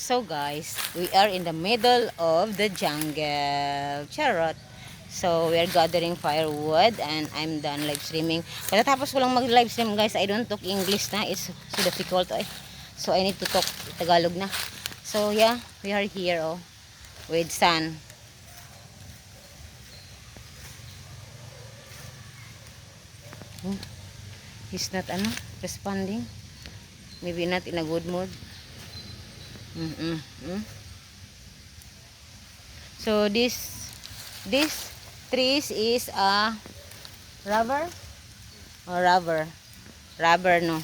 So guys, we are in the middle of the jungle. Charot. So we are gathering firewood and I'm done live streaming. Pagkatapos ko lang mag live stream guys, I don't talk English na. It's so difficult eh. So I need to talk Tagalog na. So yeah, we are here with sun. He's not responding. Maybe not in a good mood. So this trees is a rubber no.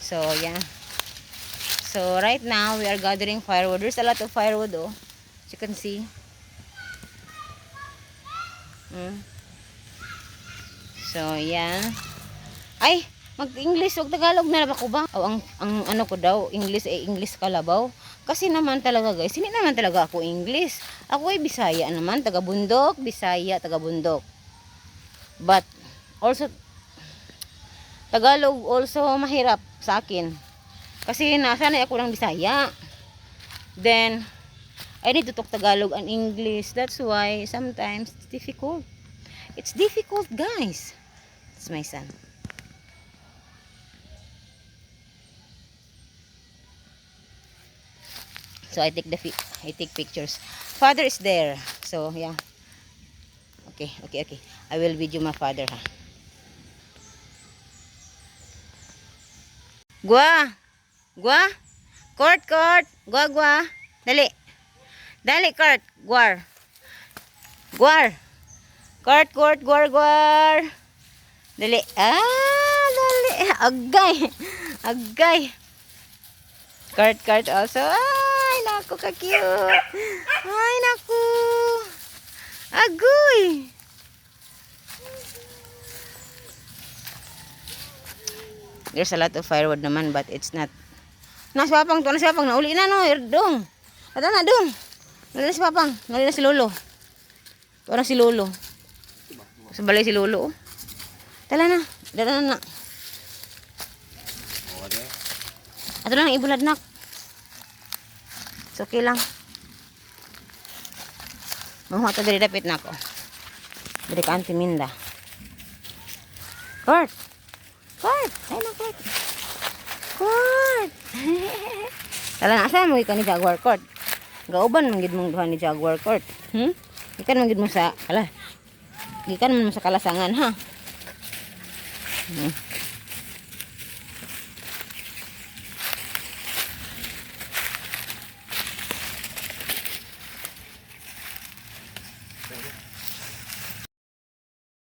So yeah, so right now we are gathering firewood. There's a lot of firewood as you can see. So yeah, ay mag-English o Tagalog na ako ba? Ang ano ko daw, English kalabaw. Kasi naman talaga guys, hindi naman talaga ako English. Ako ay Bisaya naman, taga-bundok, Bisaya, taga-bundok. But also Tagalog also mahirap sa akin. Kasi nasanay ako ng Bisaya. Then I need to talk Tagalog and English. That's why sometimes it's difficult. It's difficult, guys. It's my son. So I take pictures. Father is there. So yeah. Okay. I will video my father ha. Gua. Court. Gua. Dali, court. Guar. Guar. Dali. Dali. Agay. Court also. Ay, naku, ka-cute. Ay, naku. Agoy. There's a lot of firewood naman, but it's not. Nasipapang. Nauli na, no. Dong. Ada na, dong. Nauli na si Papang. Nauli na si Lolo. Ito na si Lolo. Sa balay si Lolo. Tala na. Dala na. Ato lang ibulad nak. It's okay lang. Mahuha ito dali dapit na ako. Dali ka Auntie Minda. Court. Ay na Court. Tala na asa mo ikaw ni Jaguar Court. Gauban manggid mong duha ni Jaguar Court. Ikan manggid mo sa Gikan mo sa kalasangan ha.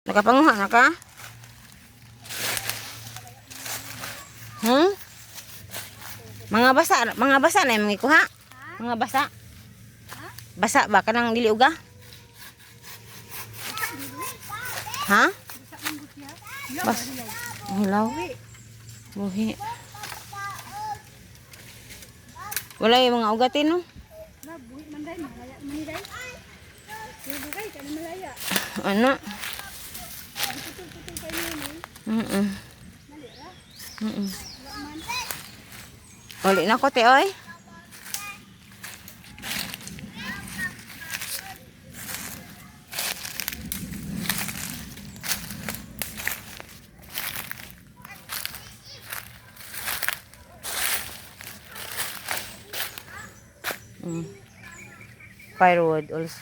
Nakapanguha na ka? Mga basa na yung ikuha? Mga basa? Basa ba? Kanang dili uga? Ha? Bas. Hilaw. Buhi. Wala yung mga ugatin no? Ano? Uli na ko te oy. Firewood also.